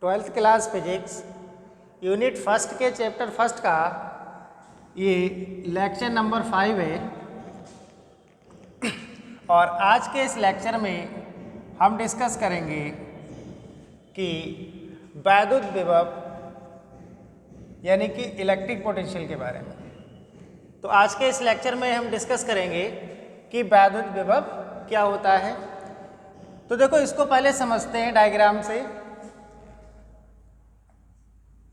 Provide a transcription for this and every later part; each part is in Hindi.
Twelfth class physics unit first के चैप्टर फर्स्ट का ये लेक्चर नंबर 5 है। और आज के इस लेक्चर में हम डिस्कस करेंगे कि वैद्युत विभव यानी कि इलेक्ट्रिक पोटेंशियल के बारे में। तो आज के इस लेक्चर में हम डिस्कस करेंगे कि वैद्युत विभव क्या होता है। तो देखो, इसको पहले समझते हैं डायग्राम से।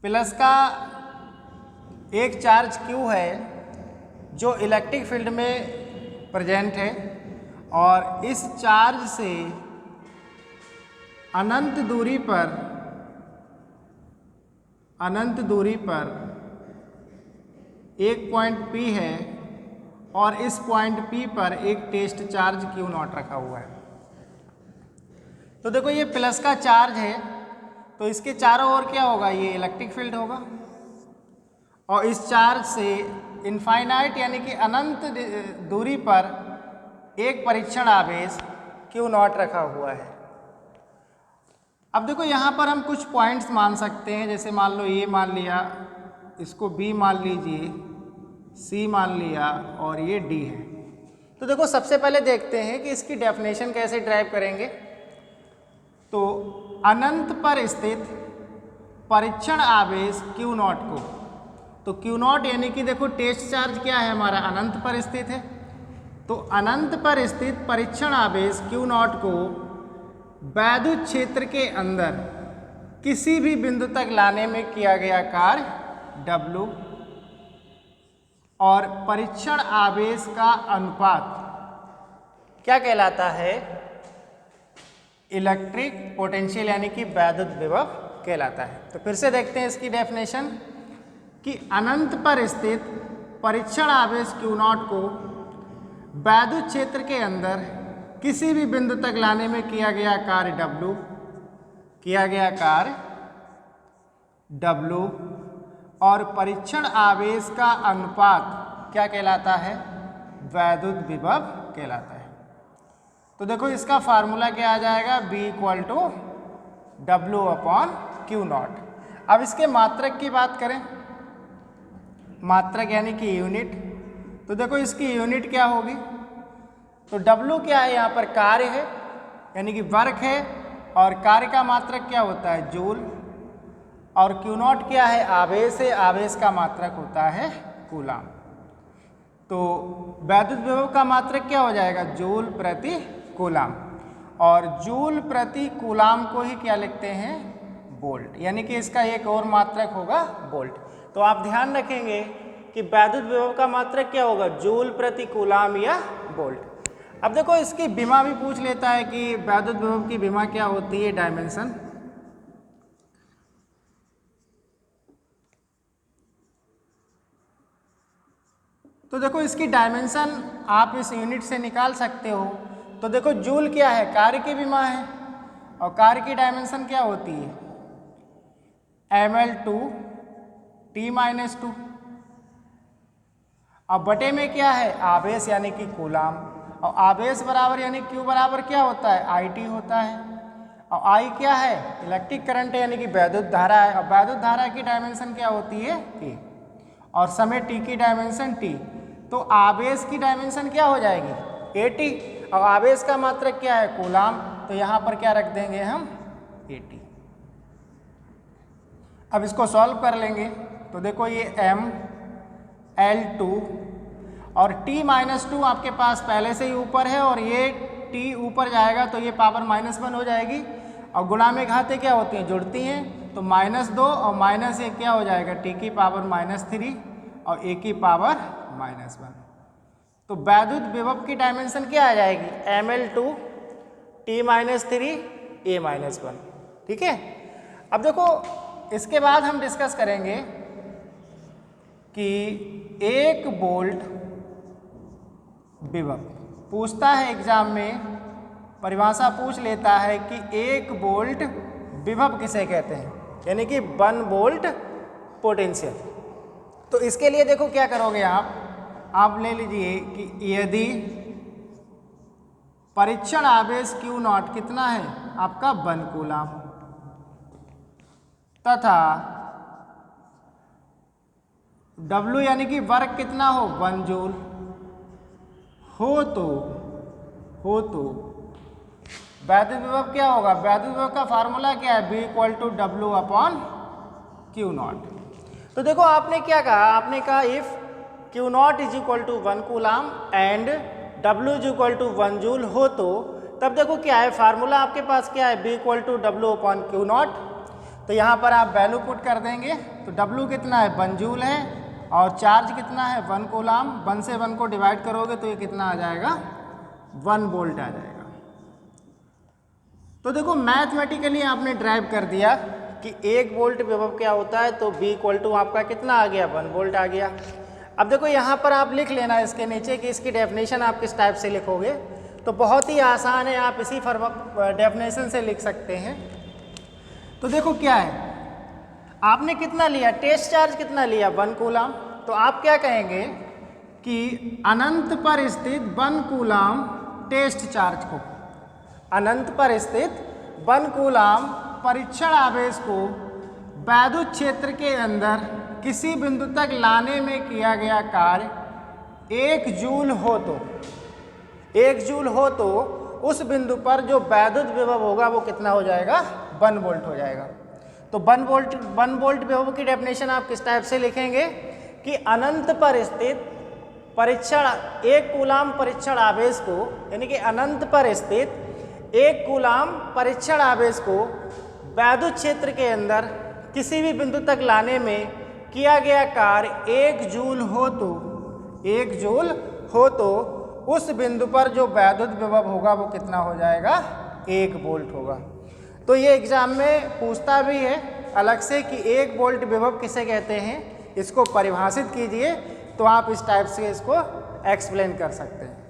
प्लस का एक चार्ज Q है जो इलेक्ट्रिक फील्ड में प्रेजेंट है और इस चार्ज से अनंत दूरी पर एक पॉइंट P है और इस पॉइंट P पर एक टेस्ट चार्ज Q0 रखा हुआ है। तो देखो, ये प्लस का चार्ज है तो इसके चारों ओर क्या होगा, ये इलेक्ट्रिक फील्ड होगा और इस चार्ज से इनफाइनाइट यानी कि अनंत दूरी पर एक परीक्षण आवेश Q0 रखा हुआ है। अब देखो, यहाँ पर हम कुछ पॉइंट्स मान सकते हैं, जैसे मान लो ये मान लिया, इसको B मान लीजिए, C मान लिया और ये D है। तो देखो, सबसे पहले देखते हैं कि इसकी डेफिनेशन कैसे ड्राइव करेंगे। तो अनंत पर स्थित परीक्षण आवेश Q0 को, तो Q0 यानी कि देखो टेस्ट चार्ज क्या है हमारा, अनंत पर स्थित है। तो अनंत पर स्थित परीक्षण आवेश Q0 को वैद्युत क्षेत्र के अंदर किसी भी बिंदु तक लाने में किया गया कार्य W और परीक्षण आवेश का अनुपात क्या कहलाता है, इलेक्ट्रिक पोटेंशियल यानी कि वैद्युत विभव कहलाता है। तो फिर से देखते हैं इसकी डेफिनेशन कि अनंत पर स्थित परीक्षण आवेश Q0 को वैद्युत क्षेत्र के अंदर किसी भी बिंदु तक लाने में किया गया कार्य W और परीक्षण आवेश का अनुपात क्या कहलाता है, वैद्युत विभव कहलाता है। तो देखो, इसका फार्मूला क्या आ जाएगा, B = W/Q0। अब इसके मात्रक की बात करें, मात्रक यानी कि यूनिट, तो देखो इसकी यूनिट क्या होगी। तो W क्या है, यहाँ पर कार्य है यानी कि वर्क है और कार्य का मात्रक क्या होता है, जूल। और Q0 क्या है, आवेश है, आवेश का मात्रक होता है कूलाम। तो वैद्युत विभव का मात्रक क्या हो जाएगा, जूल प्रति कूलाम। और जूल प्रति कूलाम को ही क्या लिखते हैं, वोल्ट, यानी कि इसका एक और मात्रक होगा वोल्ट। तो आप ध्यान रखेंगे कि वैद्युत विभव का मात्रक क्या होगा, जूल प्रति कूलाम या वोल्ट। अब देखो, इसकी विमा भी पूछ लेता है कि वैद्युत विभव की विमा क्या होती है, डायमेंशन। तो देखो, इसकी डायमेंशन आप इस यूनिट से निकाल सकते हो। तो देखो, जूल क्या है, कार्य की विमा है और कार्य की डायमेंशन क्या होती है, ml/2 T-2। अब बटे में क्या है, आवेश यानी कि कूलाम, और आवेश बराबर यानी Q बराबर क्या होता है, IT होता है। और I क्या है, इलेक्ट्रिक करंट है यानी कि वैद्युत धारा है। और वैद्युत धारा की डायमेंशन क्या होती है, T, और समय T की डायमेंशन T। तो आवेश की डायमेंशन क्या हो जाएगी, AT, और आवेश का मात्रक क्या है, कूलाम। तो यहाँ पर क्या रख देंगे हम, AT। अब इसको सॉल्व कर लेंगे। तो देखो, ये ml/2 और T-2 आपके पास पहले से ही ऊपर है और ये T ऊपर जाएगा तो ये पावर -1 हो जाएगी। और गुणा में घातें क्या होती हैं, जुड़ती हैं। तो -2 और -1 क्या हो जाएगा, T की पावर -3 और A की पावर -1। तो वैद्युत विभव की डायमेंशन क्या आ जाएगी, ml/2 T-3 A-1। ठीक है। अब देखो, इसके बाद हम डिस्कस करेंगे कि 1 वोल्ट विभव पूछता है एग्जाम में, परिभाषा पूछ लेता है कि 1 वोल्ट विभव किसे कहते हैं, यानी कि 1 वोल्ट पोटेंशियल। तो इसके लिए देखो क्या करोगे आप ले लीजिए कि यदि परीक्षण आवेश Q0 कितना है आपका 1 कूलाम, तथा W यानी कि वर्क कितना हो 1 जूल हो तो वैद्युत विभव क्या होगा? वैद्युत विभव का फार्मूला क्या है? B = W/Q0। तो देखो आपने क्या कहा, आपने कहा if Q0 = 1 coulomb and W = 1 joule हो तो, तब देखो क्या है फार्मूला आपके पास क्या है? B = W/Q0। तो यहाँ पर आप वैल्यू पुट कर देंगे तो W कितना है 1 जूल है और चार्ज कितना है 1 कूलाम। 1 से 1 को डिवाइड करोगे तो ये कितना आ जाएगा 1 वोल्ट आ जाएगा। तो देखो मैथमेटिकली आपने ड्राइव कर दिया कि 1 वोल्ट विभव क्या होता है, तो B = आपका कितना आ गया 1 वोल्ट आ गया। अब देखो यहाँ पर आप लिख लेना इसके नीचे कि इसकी डेफिनेशन आप किस टाइप से लिखोगे, तो बहुत ही आसान है, आप इसी डेफिनेशन से लिख सकते हैं। तो देखो क्या है, आपने कितना लिया टेस्ट चार्ज कितना लिया 1 कूलाम, तो आप क्या कहेंगे कि अनंत पर स्थित 1 कूलाम टेस्ट चार्ज को, अनंत पर स्थित 1 कूलाम परीक्षण आवेश को वैद्युत क्षेत्र के अंदर किसी बिंदु तक लाने में किया गया कार्य 1 जूल हो तो, 1 जूल हो तो उस बिंदु पर जो वैद्युत विभव होगा वो कितना हो जाएगा 1 वोल्ट हो जाएगा। तो 1 वोल्ट विभव की डेफिनेशन आप किस टाइप से लिखेंगे कि अनंत पर स्थित परीक्षण 1 कूलाम परीक्षण आवेश को, यानी कि अनंत पर स्थित 1 कूलाम परीक्षण आवेश को वैद्युत क्षेत्र के अंदर किसी भी बिंदु तक लाने में किया गया कार्य 1 जूल हो तो, 1 जूल हो तो उस बिंदु पर जो वैद्युत विभव होगा वो कितना हो जाएगा 1 वोल्ट होगा। तो ये एग्जाम में पूछता भी है अलग से कि 1 वोल्ट विभव किसे कहते हैं, इसको परिभाषित कीजिए, तो आप इस टाइप से इसको एक्सप्लेन कर सकते हैं।